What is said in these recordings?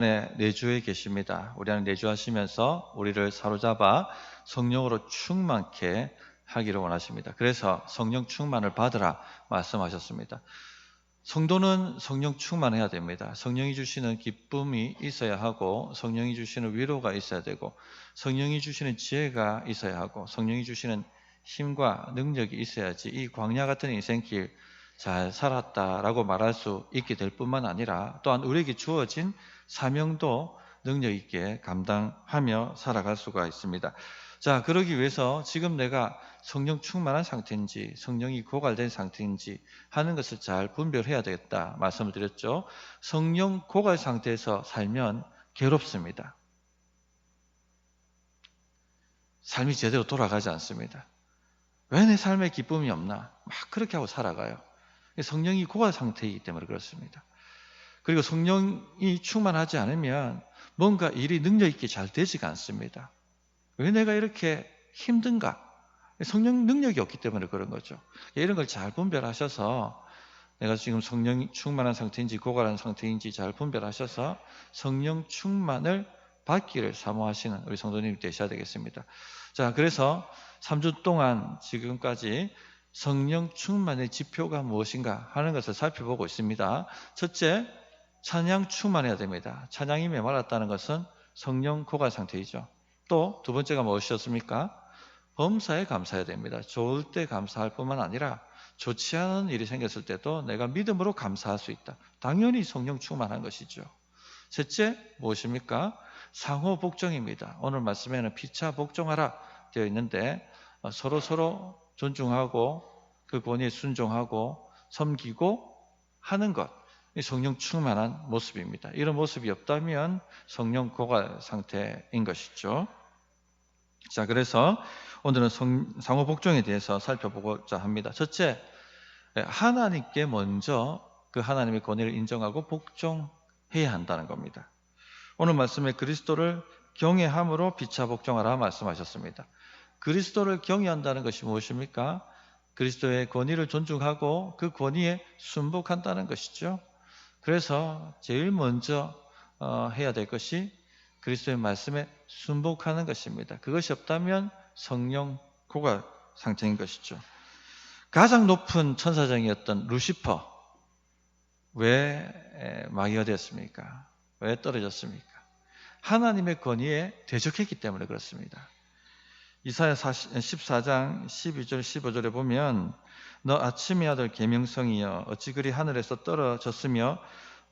네, 내주에 계십니다. 우리 안에 내주하시면서 우리를 사로잡아 성령으로 충만케 하기를 원하십니다. 그래서 성령 충만을 받으라 말씀하셨습니다. 성도는 성령 충만해야 됩니다. 성령이 주시는 기쁨이 있어야 하고, 성령이 주시는 위로가 있어야 되고, 성령이 주시는 지혜가 있어야 하고, 성령이 주시는 힘과 능력이 있어야지 이 광야 같은 인생길 잘 살았다라고 말할 수 있게 될 뿐만 아니라, 또한 우리에게 주어진 사명도 능력 있게 감당하며 살아갈 수가 있습니다. 자, 그러기 위해서 지금 내가 성령 충만한 상태인지 성령이 고갈된 상태인지 하는 것을 잘 분별해야 되겠다 말씀을 드렸죠. 성령 고갈 상태에서 살면 괴롭습니다. 삶이 제대로 돌아가지 않습니다. 왜 내 삶에 기쁨이 없나? 막 그렇게 하고 살아가요. 성령이 고갈 상태이기 때문에 그렇습니다. 그리고 성령이 충만하지 않으면 뭔가 일이 능력 있게 잘 되지가 않습니다. 왜 내가 이렇게 힘든가? 성령 능력이 없기 때문에 그런 거죠. 이런 걸 잘 분별하셔서 내가 지금 성령이 충만한 상태인지 고갈한 상태인지 잘 분별하셔서 성령 충만을 받기를 사모하시는 우리 성도님이 되셔야 되겠습니다. 자, 그래서 3주 동안 지금까지 성령 충만의 지표가 무엇인가 하는 것을 살펴보고 있습니다. 첫째, 찬양 충만해야 됩니다. 찬양이 메말랐다는 것은 성령 고갈 상태이죠. 또 두 번째가 무엇이었습니까? 범사에 감사해야 됩니다. 좋을 때 감사할 뿐만 아니라 좋지 않은 일이 생겼을 때도 내가 믿음으로 감사할 수 있다. 당연히 성령 충만한 것이죠. 셋째 무엇입니까? 상호 복종입니다. 오늘 말씀에는 피차 복종하라 되어 있는데 서로 존중하고 그 권위에 순종하고 섬기고 하는 것, 이 성령 충만한 모습입니다. 이런 모습이 없다면 성령 고갈 상태인 것이죠. 자, 그래서 오늘은 상호 복종에 대해서 살펴보고자 합니다. 첫째, 하나님께 먼저 그 하나님의 권위를 인정하고 복종해야 한다는 겁니다. 오늘 말씀에 그리스도를 경외함으로 피차 복종하라 말씀하셨습니다. 그리스도를 경외한다는 것이 무엇입니까? 그리스도의 권위를 존중하고 그 권위에 순복한다는 것이죠. 그래서 제일 먼저 해야 될 것이 그리스도의 말씀에 순복하는 것입니다. 그것이 없다면 성령 고갈 상태인 것이죠. 가장 높은 천사장이었던 루시퍼, 왜 마귀가 되었습니까? 왜 떨어졌습니까? 하나님의 권위에 대적했기 때문에 그렇습니다. 이사야 14장 12절 15절에 보면 너 아침의 아들 계명성이여 어찌 그리 하늘에서 떨어졌으며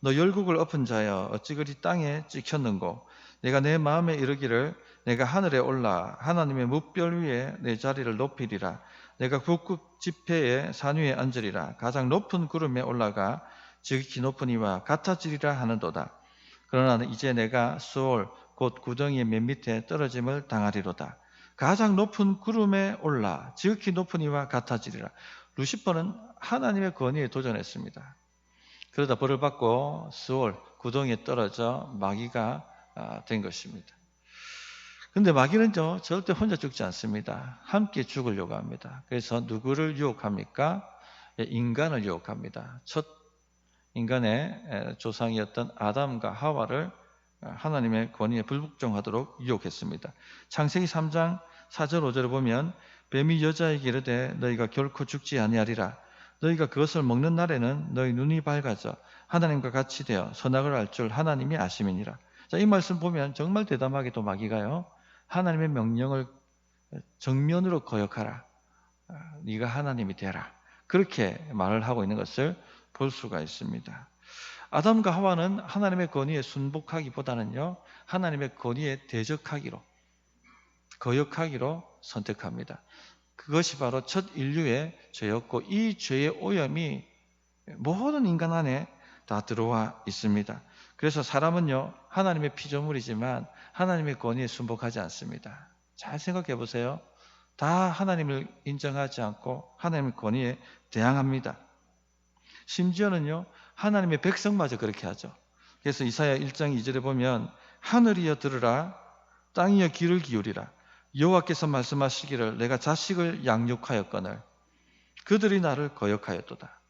너 열국을 엎은 자여 어찌 그리 땅에 찍혔는고 내가 내 마음에 이르기를 내가 하늘에 올라 하나님의 뭇별 위에 내 자리를 높이리라 내가 북극 지폐의 산 위에 앉으리라 가장 높은 구름에 올라가 지극히 높은 이와 같아지리라 하는도다. 그러나 이제 내가 수올 곧 구덩이의 맨 밑에 떨어짐을 당하리로다. 가장 높은 구름에 올라 지극히 높은 이와 같아지리라. 루시퍼는 하나님의 권위에 도전했습니다. 그러다 벌을 받고 스올 구덩이에 떨어져 마귀가 된 것입니다. 그런데 마귀는 절대 혼자 죽지 않습니다. 함께 죽으려고 합니다. 그래서 누구를 유혹합니까? 인간을 유혹합니다. 첫 인간의 조상이었던 아담과 하와를 하나님의 권위에 불복종하도록 유혹했습니다. 창세기 3장 4절 5절을 보면 뱀이 여자에게 이르되 너희가 결코 죽지 아니하리라. 너희가 그것을 먹는 날에는 너희 눈이 밝아져 하나님과 같이 되어 선악을 알 줄 하나님이 아심이니라. 자, 이 말씀 보면 정말 대담하게도 마귀가요, 하나님의 명령을 정면으로 거역하라. 네가 하나님이 되라. 그렇게 말을 하고 있는 것을 볼 수가 있습니다. 아담과 하와는 하나님의 권위에 순복하기보다는요, 하나님의 권위에 대적하기로, 거역하기로 선택합니다. 그것이 바로 첫 인류의 죄였고 이 죄의 오염이 모든 인간 안에 다 들어와 있습니다. 그래서 사람은요, 하나님의 피조물이지만 하나님의 권위에 순복하지 않습니다. 잘 생각해 보세요. 다 하나님을 인정하지 않고 하나님의 권위에 대항합니다. 심지어는요, 하나님의 백성마저 그렇게 하죠. 그래서 이사야 1장 2절에 보면 하늘이여 들으라 땅이여 귀를 기울이라 여호와께서 말씀하시기를 내가 자식을 양육하였거늘 그들이 나를 거역하였도다.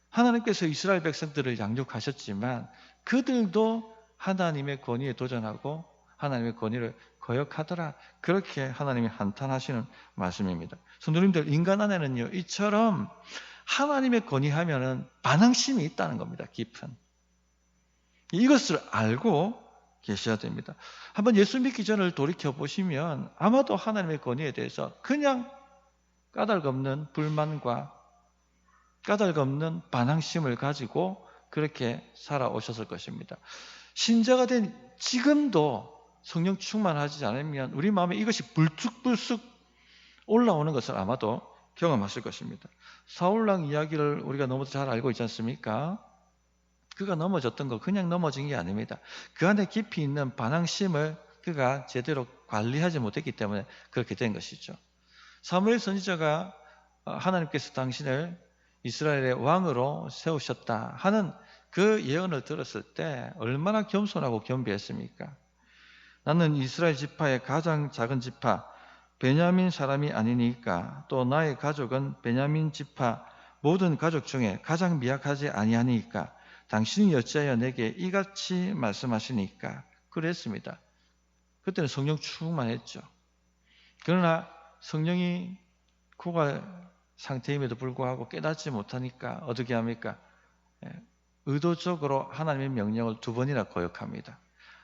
하나님께서 이스라엘 백성들을 양육하셨지만 그들도 하나님의 권위에 도전하고 하나님의 권위를 거역하더라. 그렇게 하나님이 한탄하시는 말씀입니다. 성도님들, 인간 안에는요, 이처럼 하나님의 권위하면은 반항심이 있다는 겁니다. 깊은. 이것을 알고 계셔야 됩니다. 한번 예수 믿기 전을 돌이켜 보시면 아마도 하나님의 권위에 대해서 그냥 까닭없는 불만과 까닭없는 반항심을 가지고 그렇게 살아오셨을 것입니다. 신자가 된 지금도 성령 충만하지 않으면 우리 마음에 이것이 불쑥불쑥 올라오는 것을 아마도 경험하실 것입니다. 사울왕 이야기를 우리가 너무 잘 알고 있지 않습니까? 그가 넘어졌던 거 그냥 넘어진 게 아닙니다. 그 안에 깊이 있는 반항심을 그가 제대로 관리하지 못했기 때문에 그렇게 된 것이죠. 사무엘 선지자가 하나님께서 당신을 이스라엘의 왕으로 세우셨다 하는 그 예언을 들었을 때 얼마나 겸손하고 겸비했습니까? 나는 이스라엘 지파의 가장 작은 지파 베냐민 사람이 아니니까, 또 나의 가족은 베냐민 지파 모든 가족 중에 가장 미약하지 아니하니까 당신이 어찌하여 내게 이같이 말씀하시니까. 그랬습니다. 그때는 성령 충만했죠. 그러나 성령이 고갈 상태임에도 불구하고 깨닫지 못하니까 어떻게 합니까? 의도적으로 하나님의 명령을 2번이나 거역합니다.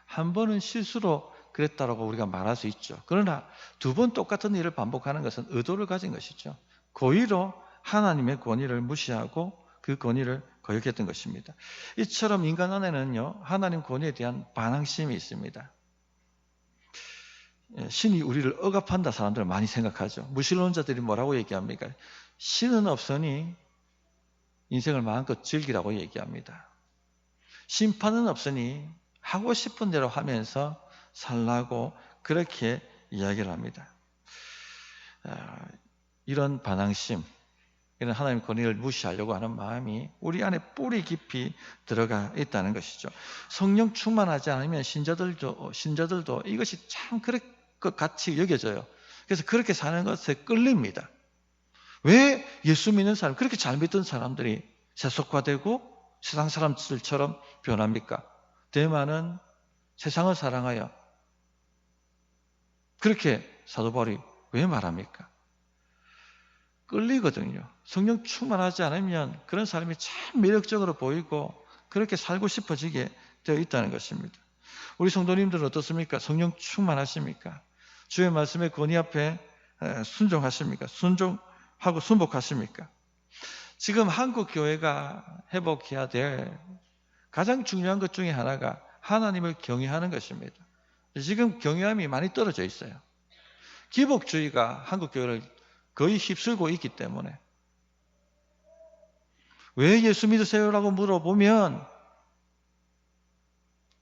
한 번은 실수로 그랬다라고 우리가 말할 수 있죠. 그러나 2번 똑같은 일을 반복하는 것은 의도를 가진 것이죠. 고의로 하나님의 권위를 무시하고 그 권위를 거역했던 것입니다. 이처럼 인간 안에는요, 하나님 권위에 대한 반항심이 있습니다. 신이 우리를 억압한다 사람들은 많이 생각하죠. 무신론자들이 뭐라고 얘기합니까? 신은 없으니 인생을 마음껏 즐기라고 얘기합니다. 심판은 없으니 하고 싶은 대로 하면서 살라고 그렇게 이야기를 합니다. 이런 반항심, 이런 하나님의 권위를 무시하려고 하는 마음이 우리 안에 뿌리 깊이 들어가 있다는 것이죠. 성령 충만하지 않으면 신자들도 이것이 참 그럴 것 같이 여겨져요. 그래서 그렇게 사는 것에 끌립니다. 왜 예수 믿는 사람, 그렇게 잘 믿던 사람들이 세속화되고 세상 사람들처럼 변합니까? 대만은 세상을 사랑하여 그렇게 사도 바울이 왜 말합니까? 끌리거든요. 성령 충만하지 않으면 그런 사람이 참 매력적으로 보이고 그렇게 살고 싶어지게 되어 있다는 것입니다. 우리 성도님들은 어떻습니까? 성령 충만하십니까? 주의 말씀의 권위 앞에 순종하십니까? 순종하고 순복하십니까? 지금 한국 교회가 회복해야 될 가장 중요한 것 중에 하나가 하나님을 경외하는 것입니다. 지금 경외함이 많이 떨어져 있어요. 기복주의가 한국 교회를 거의 휩쓸고 있기 때문에. 왜 예수 믿으세요라고 물어보면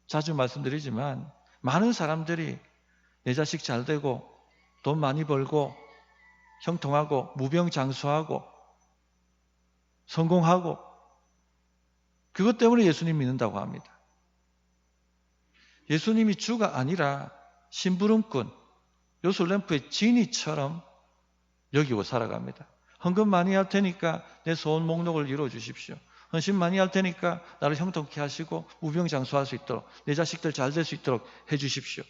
자주 말씀드리지만 많은 사람들이 내 자식 잘 되고 돈 많이 벌고 형통하고 무병장수하고 성공하고 그것 때문에 예수님 믿는다고 합니다. 예수님이 주가 아니라 심부름꾼, 요술램프의 지니처럼 여기고 살아갑니다. 헌금 많이 할 테니까 내 소원 목록을 이루어 주십시오. 헌신 많이 할 테니까 나를 형통케 하시고 무병장수할 수 있도록, 내 자식들 잘 될 수 있도록 해 주십시오.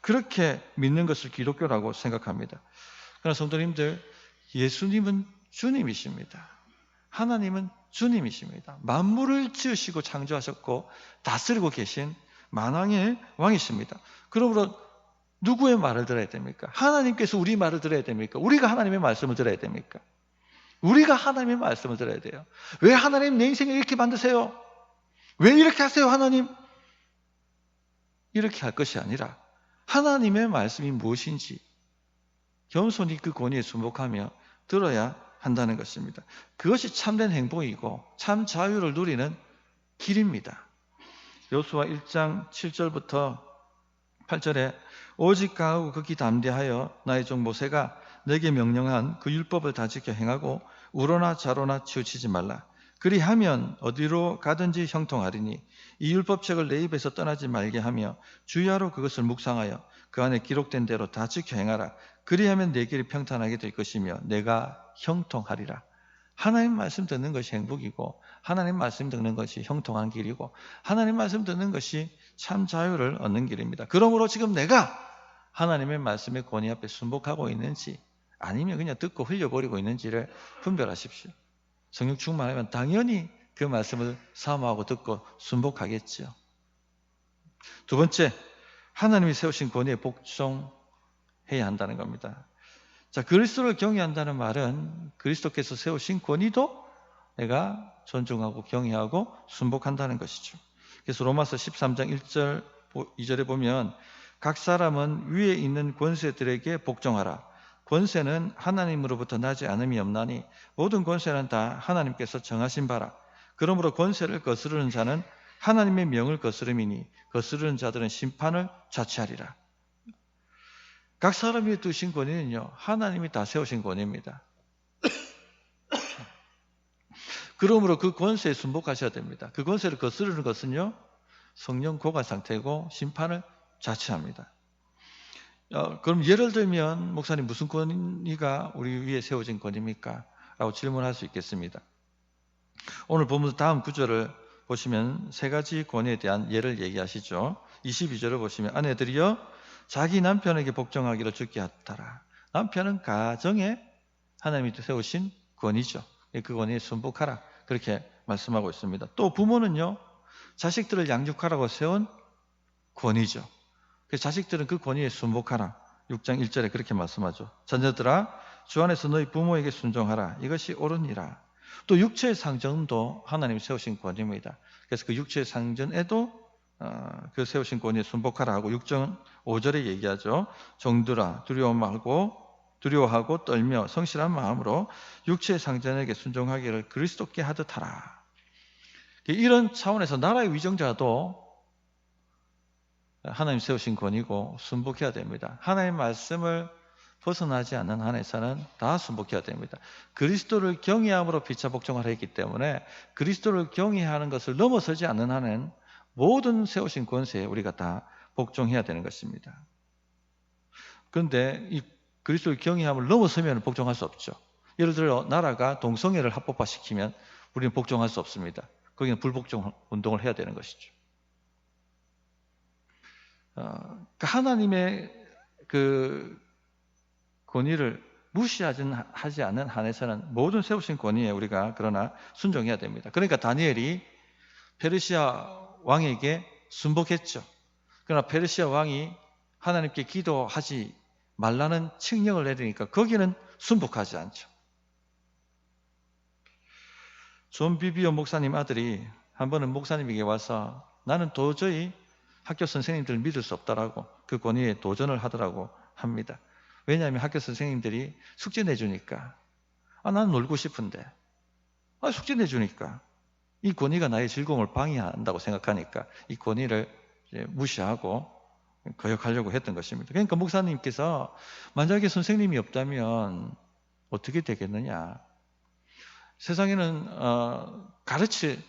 그렇게 믿는 것을 기독교라고 생각합니다. 그러나 성도님들, 예수님은 주님이십니다. 하나님은 주님이십니다. 만물을 지으시고 창조하셨고 다스리고 계신 만왕의 왕이십니다. 그러므로 누구의 말을 들어야 됩니까? 하나님께서 우리 말을 들어야 됩니까? 우리가 하나님의 말씀을 들어야 됩니까? 우리가 하나님의 말씀을 들어야 돼요. 왜 하나님 내 인생을 이렇게 만드세요? 왜 이렇게 하세요, 하나님? 이렇게 할 것이 아니라 하나님의 말씀이 무엇인지 겸손히 그 권위에 순복하며 들어야 한다는 것입니다. 그것이 참된 행복이고 참 자유를 누리는 길입니다. 여호수아 1장 7절부터 8절에 오직 강하고 극히 담대하여 나의 종 모세가 내게 명령한 그 율법을 다 지켜 행하고 우로나 좌로나 치우치지 말라. 그리하면 어디로 가든지 형통하리니 이 율법책을 내 입에서 떠나지 말게 하며 주야로 그것을 묵상하여 그 안에 기록된 대로 다 지켜 행하라. 그리하면 내 길이 평탄하게 될 것이며 내가 형통하리라. 하나님 말씀 듣는 것이 행복이고 하나님 말씀 듣는 것이 형통한 길이고 하나님 말씀 듣는 것이 참 자유를 얻는 길입니다. 그러므로 지금 내가 하나님의 말씀의 권위 앞에 순복하고 있는지 아니면 그냥 듣고 흘려버리고 있는지를 분별하십시오. 성령 충만하면 당연히 그 말씀을 사모하고 듣고 순복하겠죠. 두 번째, 하나님이 세우신 권위에 복종해야 한다는 겁니다. 자, 그리스도를 경외한다는 말은 그리스도께서 세우신 권위도 내가 존중하고 경외하고 순복한다는 것이죠. 그래서 로마서 13장 1절, 2절에 보면 각 사람은 위에 있는 권세들에게 복종하라. 권세는 하나님으로부터 나지 않음이 없나니 모든 권세는 다 하나님께서 정하신 바라. 그러므로 권세를 거스르는 자는 하나님의 명을 거스름이니 거스르는 자들은 심판을 자취하리라. 각 사람 위에 두신 권위는요, 하나님이 다 세우신 권위입니다. 그러므로 그 권세에 순복하셔야 됩니다. 그 권세를 거스르는 것은요, 성령 고갈 상태고 심판을 자취합니다. 그럼 예를 들면 목사님 무슨 권위가 우리 위에 세워진 권위입니까? 라고 질문할 수 있겠습니다. 오늘 본문 다음 구절을 보시면 세 가지 권위에 대한 예를 얘기하시죠. 22절을 보시면 아내들이여 자기 남편에게 복종하기를 주께 하더라. 남편은 가정에 하나님이 세우신 권위죠. 그 권위에 순복하라. 그렇게 말씀하고 있습니다. 또 부모는요, 자식들을 양육하라고 세운 권위죠. 그래서 자식들은 그 권위에 순복하라. 6장 1절에 그렇게 말씀하죠. 자녀들아 주 안에서 너희 부모에게 순종하라. 이것이 옳으니라. 또 육체의 상전도 하나님이 세우신 권위입니다. 그래서 그 육체의 상전에도 그 세우신 권위에 순복하라 하고 6장 5절에 얘기하죠. 종들아 두려워하고 떨며 성실한 마음으로 육체의 상전에게 순종하기를 그리스도께 하듯 하라. 이런 차원에서 나라의 위정자도 하나님 세우신 권위고 순복해야 됩니다. 하나님의 말씀을 벗어나지 않는 한에서는 다 순복해야 됩니다. 그리스도를 경외함으로 피차 복종하라 했기 때문에 그리스도를 경외하는 것을 넘어서지 않는 한은 모든 세우신 권세에 우리가 다 복종해야 되는 것입니다. 그런데 이 그리스도의 경외함을 넘어서면 복종할 수 없죠. 예를 들어 나라가 동성애를 합법화시키면 우리는 복종할 수 없습니다. 거기는 불복종 운동을 해야 되는 것이죠. 하나님의 그 권위를 무시하지 않는 한에서는 모든 세우신 권위에 우리가 그러나 순종해야 됩니다. 그러니까 다니엘이 페르시아 왕에게 순복했죠. 그러나 페르시아 왕이 하나님께 기도하지 말라는 칙령을 내리니까 거기는 순복하지 않죠. 존 비비오 목사님 아들이 한 번은 목사님에게 와서 나는 도저히 학교 선생님들을 믿을 수 없다라고 그 권위에 도전을 하더라고 합니다. 왜냐하면 학교 선생님들이 숙제 내주니까 나는 놀고 싶은데 숙제 내주니까 이 권위가 나의 즐거움을 방해한다고 생각하니까 이 권위를 무시하고 거역하려고 했던 것입니다. 그러니까 목사님께서 만약에 선생님이 없다면 어떻게 되겠느냐. 세상에는 가르칠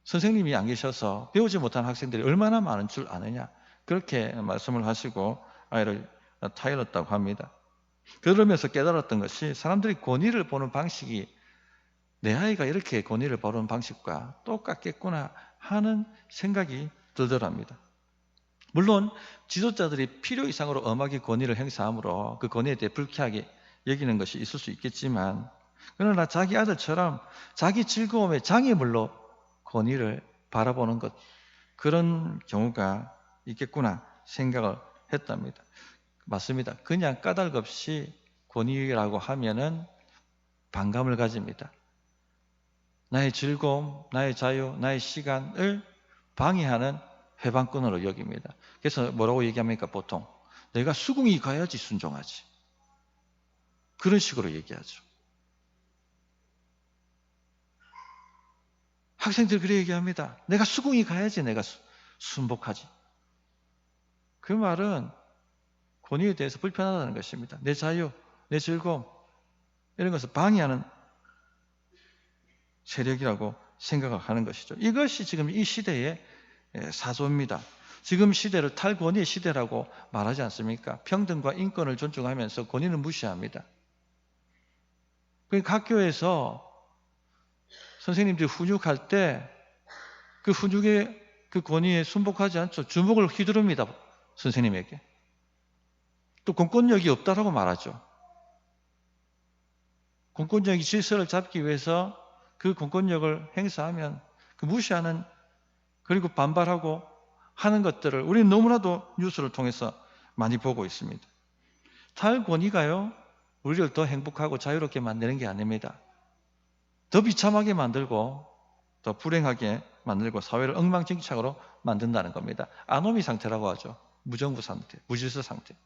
선생님이 안 계셔서 배우지 못한 학생들이 얼마나 많은 줄 아느냐. 그렇게 말씀을 하시고 아이를 타일렀다고 합니다. 그러면서 깨달았던 것이 사람들이 권위를 보는 방식이 내 아이가 이렇게 권위를 보는 방식과 똑같겠구나 하는 생각이 들더랍니다. 물론 지도자들이 필요 이상으로 엄하게 권위를 행사하므로 그 권위에 대해 불쾌하게 여기는 것이 있을 수 있겠지만 그러나 자기 아들처럼 자기 즐거움의 장애물로 권위를 바라보는 것 그런 경우가 있겠구나 생각을 했답니다. 맞습니다. 그냥 까닭 없이 권위라고 하면은 반감을 가집니다. 나의 즐거움, 나의 자유, 나의 시간을 방해하는 회방꾼으로 여깁니다. 그래서 뭐라고 얘기합니까? 보통 내가 수긍이 가야지 순종하지. 그런 식으로 얘기하죠. 학생들 그렇게 얘기합니다. 내가 수긍이 가야지 내가 순복하지. 그 말은 권위에 대해서 불편하다는 것입니다. 내 자유, 내 즐거움 이런 것을 방해하는 세력이라고 생각을 하는 것이죠. 이것이 지금 이 시대의 사조입니다. 지금 시대를 탈권위의 시대라고 말하지 않습니까? 평등과 인권을 존중하면서 권위는 무시합니다. 그러니까 학교에서 선생님들이 훈육할 때 그 훈육의 그 권위에 순복하지 않죠. 주먹을 휘두릅니다. 선생님에게. 또 공권력이 없다라고 말하죠. 공권력이 질서를 잡기 위해서 그 공권력을 행사하면 그 무시하는 그리고 반발하고 하는 것들을 우리는 너무나도 뉴스를 통해서 많이 보고 있습니다. 탈권위가요, 우리를 더 행복하고 자유롭게 만드는 게 아닙니다. 더 비참하게 만들고 더 불행하게 만들고 사회를 엉망진창으로 만든다는 겁니다. 아노미 상태라고 하죠. 무정부 상태, 무질서 상태.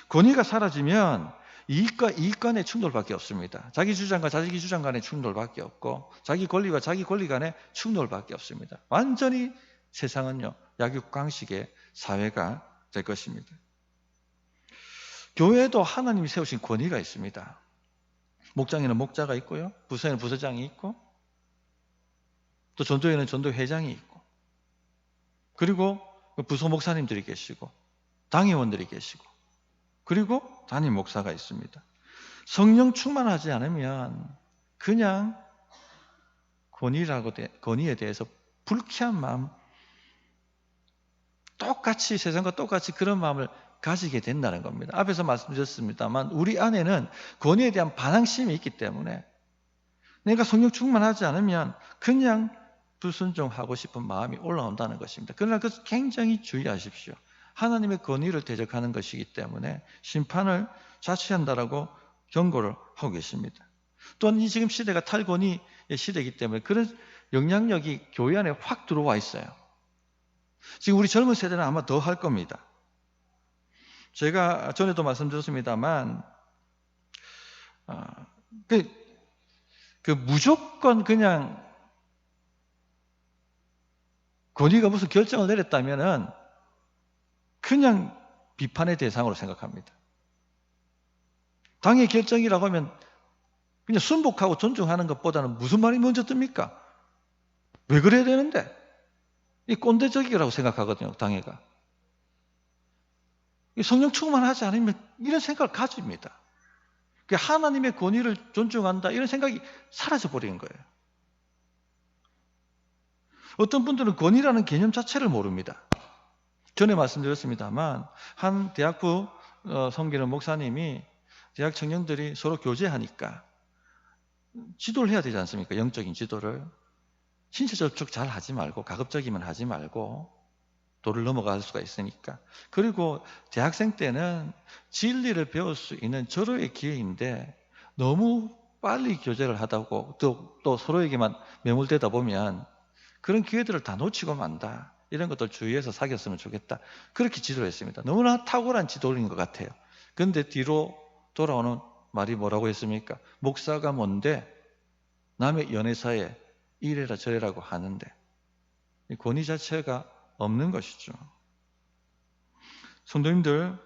권위가 사라지면 이익과 이익 간의 충돌밖에 없습니다. 자기 주장과 자기 주장 간의 충돌밖에 없고 자기 권리와 자기 권리 간의 충돌밖에 없습니다. 완전히 세상은요, 약육강식의 사회가 될 것입니다. 교회에도 하나님이 세우신 권위가 있습니다. 목장에는 목자가 있고요, 부서에는 부서장이 있고, 또 전도회는 전도회장이 있고, 그리고 부서 목사님들이 계시고, 당회원들이 계시고, 그리고 담임 목사가 있습니다. 성령 충만하지 않으면 그냥 권위에 대해서 불쾌한 마음, 똑같이 세상과 똑같이 그런 마음을 가지게 된다는 겁니다. 앞에서 말씀드렸습니다만 우리 안에는 권위에 대한 반항심이 있기 때문에 내가 성령 충만하지 않으면 그냥 불순종하고 싶은 마음이 올라온다는 것입니다. 그러나 그것을 굉장히 주의하십시오. 하나님의 권위를 대적하는 것이기 때문에 심판을 자초한다라고 경고를 하고 계십니다. 또한 이 지금 시대가 탈권위의 시대이기 때문에 그런 영향력이 교회 안에 확 들어와 있어요. 지금 우리 젊은 세대는 아마 더 할 겁니다. 제가 전에도 말씀드렸습니다만 그 무조건 그냥 권위가 무슨 결정을 내렸다면은 그냥 비판의 대상으로 생각합니다. 당의 결정이라고 하면 그냥 순복하고 존중하는 것보다는 무슨 말이 먼저 뜹니까? 왜 그래야 되는데? 이 꼰대적이라고 생각하거든요, 당회가. 성령 충만하지 않으면 이런 생각을 가집니다. 하나님의 권위를 존중한다 이런 생각이 사라져버리는 거예요. 어떤 분들은 권위라는 개념 자체를 모릅니다. 전에 말씀드렸습니다만 한 대학부 섬기는 목사님이 대학 청년들이 서로 교제하니까 지도를 해야 되지 않습니까? 영적인 지도를. 신체 접촉 잘 하지 말고 가급적이면 하지 말고 도를 넘어갈 수가 있으니까. 그리고 대학생 때는 진리를 배울 수 있는 절호의 기회인데 너무 빨리 교제를 하다고 또 서로에게만 매몰되다 보면 그런 기회들을 다 놓치고 만다. 이런 것들 주의해서 사귀었으면 좋겠다. 그렇게 지도를 했습니다. 너무나 탁월한 지도인 것 같아요. 그런데 뒤로 돌아오는 말이 뭐라고 했습니까? 목사가 뭔데 남의 연애사에 이래라 저래라고 하는데 이 권위 자체가 없는 것이죠. 성도님들,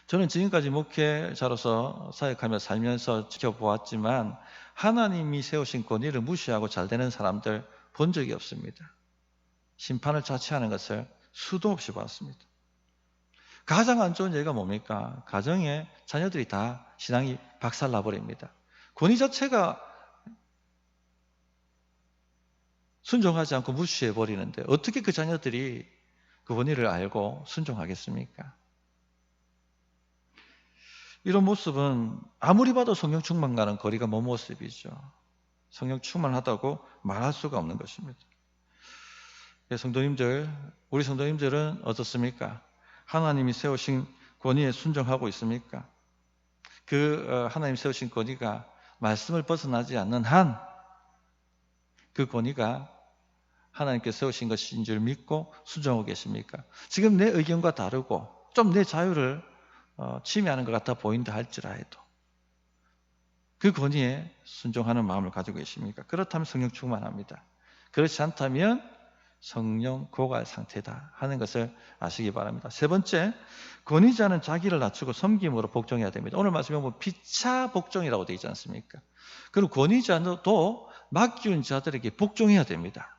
저는 지금까지 목회자로서 사역하며 살면서 지켜보았지만 하나님이 세우신 권위를 무시하고 잘 되는 사람들 본 적이 없습니다. 심판을 자체하는 것을 수도 없이 봤습니다. 가장 안 좋은 예가 뭡니까? 가정에 자녀들이 다 신앙이 박살나버립니다. 권위 자체가 순종하지 않고 무시해버리는데 어떻게 그 자녀들이 그 권위를 알고 순종하겠습니까? 이런 모습은 아무리 봐도 성령 충만과는 거리가 먼 모습이죠. 성령 충만하다고 말할 수가 없는 것입니다. 성도님들, 우리 성도님들은 어떻습니까? 하나님이 세우신 권위에 순종하고 있습니까? 그 하나님 세우신 권위가 말씀을 벗어나지 않는 한 그 권위가 하나님께서 세우신 것인 줄 믿고 순종하고 계십니까? 지금 내 의견과 다르고 좀 내 자유를 침해하는 것 같아 보인다 할지라도 그 권위에 순종하는 마음을 가지고 계십니까? 그렇다면 성령 충만합니다. 그렇지 않다면 성령 고갈 상태다 하는 것을 아시기 바랍니다. 세 번째, 권위자는 자기를 낮추고 섬김으로 복종해야 됩니다. 오늘 말씀에 보면 피차 복종이라고 되어 있지 않습니까? 그럼 권위자도 맡기운 자들에게 복종해야 됩니다.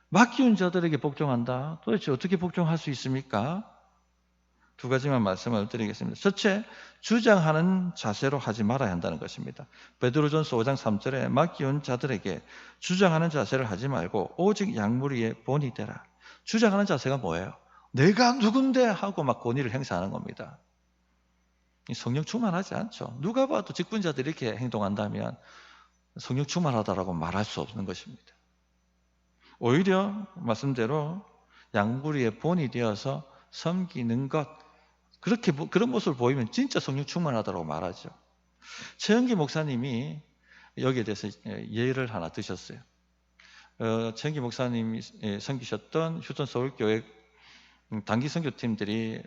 맡기운 자들에게 복종한다? 도대체 어떻게 복종할 수 있습니까? 두 가지만 말씀을 드리겠습니다. 첫째, 주장하는 자세로 하지 말아야 한다는 것입니다. 베드로전서 5장 3절에 맡기운 자들에게 주장하는 자세를 하지 말고 오직 양무리의 본이 되라. 주장하는 자세가 뭐예요? 내가 누군데 하고 막 권위를 행사하는 겁니다. 성령 충만하지 않죠. 누가 봐도 직분자들이 이렇게 행동한다면 성령 충만하다라고 말할 수 없는 것입니다. 오히려 말씀대로 양무리의 본이 되어서 섬기는 것, 그런 모습을 보이면 진짜 성령 충만하다고 말하죠. 최영기 목사님이 여기에 대해서 예를 하나 드셨어요. 최영기 목사님이 섬기셨던 휴전 서울교회 단기 선교팀들이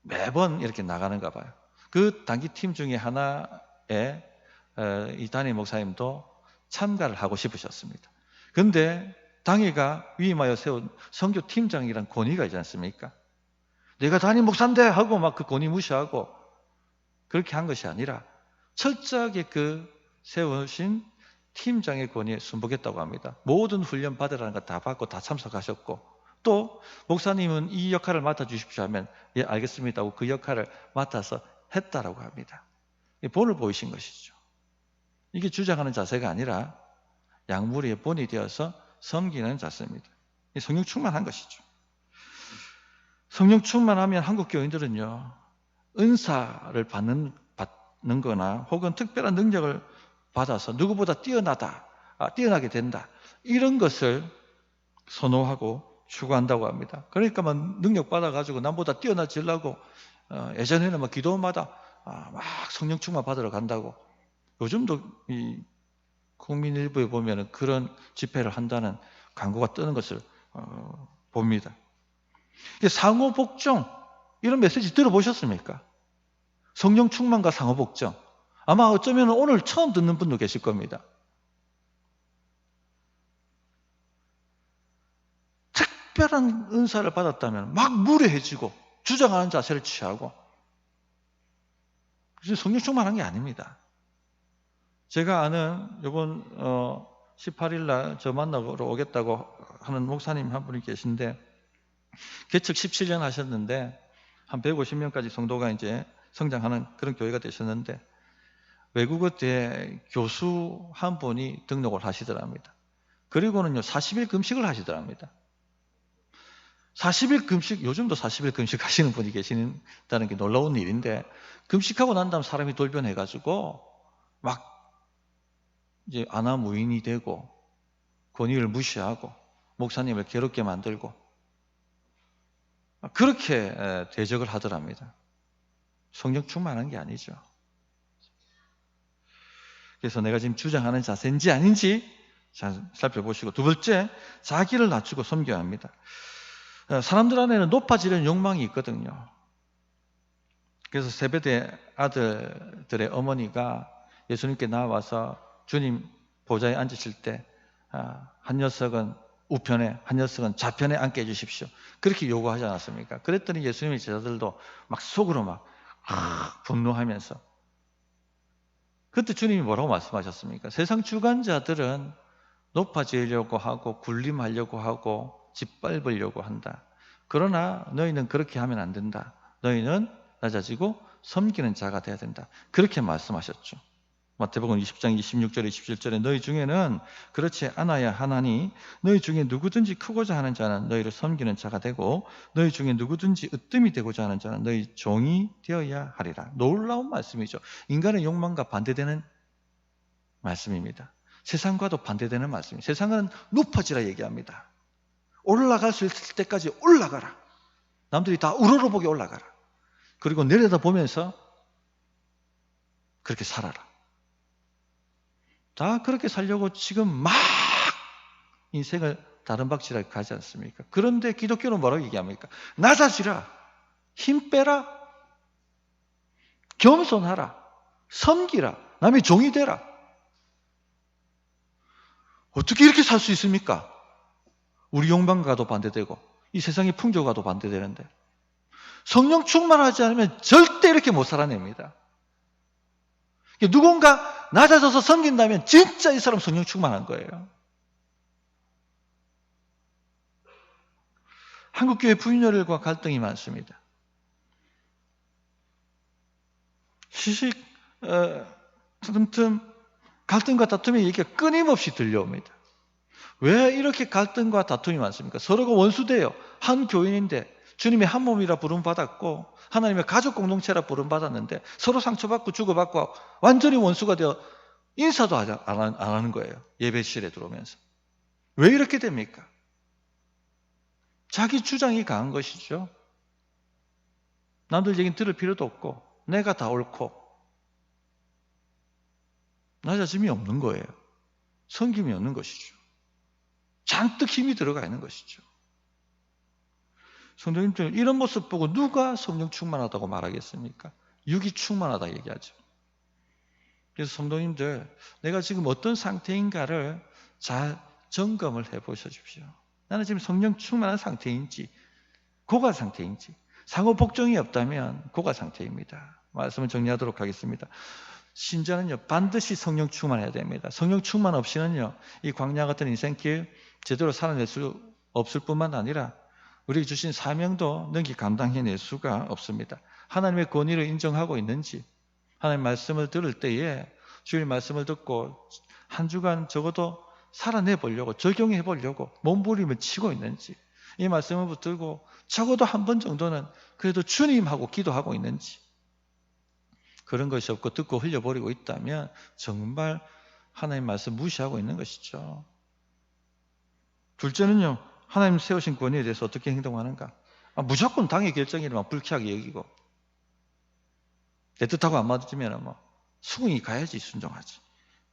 매번 이렇게 나가는가 봐요. 그 단기팀 중에 하나에 이 담임 목사님도 참가를 하고 싶으셨습니다. 그런데 당회가 위임하여 세운 선교팀장이란 권위가 있지 않습니까? 내가 담임 목사인데 하고 막 그 권위 무시하고 그렇게 한 것이 아니라 철저하게 그 세우신 팀장의 권위에 순복했다고 합니다. 모든 훈련 받으라는 거 다 받고 다 참석하셨고, 또 목사님은 이 역할을 맡아주십시오 하면 예 알겠습니다 하고 그 역할을 맡아서 했다라고 합니다. 본을 보이신 것이죠. 이게 주장하는 자세가 아니라 양무리의 본이 되어서 섬기는 자세입니다. 성령 충만한 것이죠. 성령 충만하면 한국 교인들은요, 은사를 받는 거나 혹은 특별한 능력을 받아서 누구보다 뛰어나게 된다, 이런 것을 선호하고 추구한다고 합니다. 그러니까 막 능력 받아가지고 남보다 뛰어나지려고 예전에는 막 기도마다 막 성령 충만 받으러 간다고, 요즘도 이 국민 일부에 보면 그런 집회를 한다는 광고가 뜨는 것을 봅니다. 상호복종, 이런 메시지 들어보셨습니까? 성령 충만과 상호복종. 아마 어쩌면 오늘 처음 듣는 분도 계실 겁니다. 특별한 은사를 받았다면 막 무례해지고 주장하는 자세를 취하고, 그래서 성령 충만한 게 아닙니다. 제가 아는 이번 18일 날 저 만나러 오겠다고 하는 목사님 한 분이 계신데, 개척 17년 하셨는데 한 150명까지 성도가 이제 성장하는 그런 교회가 되셨는데, 외국어대 교수 한 분이 등록을 하시더랍니다. 그리고는요 40일 금식을 하시더랍니다. 40일 금식, 요즘도 40일 금식 하시는 분이 계신다는 게 놀라운 일인데, 금식하고 난 다음 사람이 돌변해가지고 막 이제 아나무인이 되고 권위를 무시하고 목사님을 괴롭게 만들고 그렇게 대적을 하더랍니다. 성령 충만한 게 아니죠. 그래서 내가 지금 주장하는 자세인지 아닌지 잘 살펴보시고, 두 번째, 자기를 낮추고 섬겨야 합니다. 사람들 안에는 높아지려는 욕망이 있거든요. 그래서 세베대 아들들의 어머니가 예수님께 나와서 주님 보좌에 앉으실 때 한 녀석은 우편에, 한 녀석은 좌편에 앉게 해주십시오, 그렇게 요구하지 않았습니까? 그랬더니 예수님의 제자들도 막 속으로 막 분노하면서, 그때 주님이 뭐라고 말씀하셨습니까? 세상 주관자들은 높아지려고 하고 군림하려고 하고 짓밟으려고 한다. 그러나 너희는 그렇게 하면 안 된다. 너희는 낮아지고 섬기는 자가 돼야 된다. 그렇게 말씀하셨죠. 마태복음 20장 26절에 27절에 너희 중에는 그렇지 않아야 하나니 너희 중에 누구든지 크고자 하는 자는 너희를 섬기는 자가 되고 너희 중에 누구든지 으뜸이 되고자 하는 자는 너희 종이 되어야 하리라. 놀라운 말씀이죠. 인간의 욕망과 반대되는 말씀입니다. 세상과도 반대되는 말씀입니다. 세상은 높아지라 얘기합니다. 올라갈 수 있을 때까지 올라가라. 남들이 다 우러러보게 올라가라. 그리고 내려다보면서 그렇게 살아라. 다 그렇게 살려고 지금 막 인생을 다른 박질하게 가지 않습니까? 그런데 기독교는 뭐라고 얘기합니까? 낮아지라, 힘 빼라, 겸손하라, 섬기라, 남의 종이 되라. 어떻게 이렇게 살 수 있습니까? 우리 욕망과도 반대되고 이 세상의 풍조과도 반대되는데, 성령 충만하지 않으면 절대 이렇게 못 살아냅니다. 누군가 낮아져서 섬긴다면 진짜 이 사람 성령 충만한 거예요. 한국교회 부인혈과 갈등이 많습니다. 시식, 틈틈 갈등과 다툼의 얘기가 끊임없이 들려옵니다. 왜 이렇게 갈등과 다툼이 많습니까? 서로가 원수돼요. 한 교인인데 주님의 한 몸이라 부름받았고 하나님의 가족 공동체라 부름받았는데 서로 상처받고 주고받고 완전히 원수가 되어 인사도 안 하는 거예요. 예배실에 들어오면서. 왜 이렇게 됩니까? 자기 주장이 강한 것이죠. 남들 얘기는 들을 필요도 없고 내가 다 옳고 낮아짐이 없는 거예요. 섬김이 없는 것이죠. 잔뜩 힘이 들어가 있는 것이죠. 성도님들 이런 모습 보고 누가 성령 충만하다고 말하겠습니까? 육이 충만하다 얘기하죠. 그래서 성도님들 내가 지금 어떤 상태인가를 잘 점검을 해보십시오. 나는 지금 성령 충만한 상태인지 고갈 상태인지 상호 복종이 없다면 고갈 상태입니다. 말씀을 정리하도록 하겠습니다. 신자는요 반드시 성령 충만해야 됩니다. 성령 충만 없이는요 이 광야 같은 인생길 제대로 살아낼 수 없을 뿐만 아니라 우리에게 주신 사명도 능히 감당해낼 수가 없습니다. 하나님의 권위를 인정하고 있는지 하나님 말씀을 들을 때에 주님 말씀을 듣고 한 주간 적어도 살아내 보려고 적용해 보려고 몸부림을 치고 있는지 이 말씀을 붙들고 적어도 한 번 정도는 그래도 주님하고 기도하고 있는지 그런 것이 없고 듣고 흘려버리고 있다면 정말 하나님 말씀 무시하고 있는 것이죠. 둘째는요. 하나님 세우신 권위에 대해서 어떻게 행동하는가? 무조건 당의 결정이라면 불쾌하게 여기고 내 뜻하고 안 맞으면 수긍이 가야지 순종하지.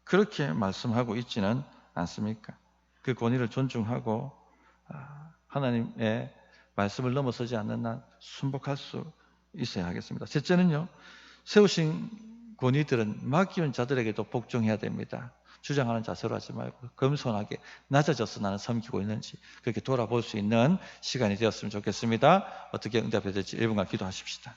그렇게 말씀하고 있지는 않습니까? 그 권위를 존중하고 하나님의 말씀을 넘어서지 않는 한 순복할 수 있어야 하겠습니다. 셋째는요. 세우신 권위들은 맡기운 자들에게도 복종해야 됩니다. 주장하는 자세로 하지 말고 겸손하게 낮아져서 나는 섬기고 있는지 그렇게 돌아볼 수 있는 시간이 되었으면 좋겠습니다. 어떻게 응답해야 될지 1분간 기도하십시다.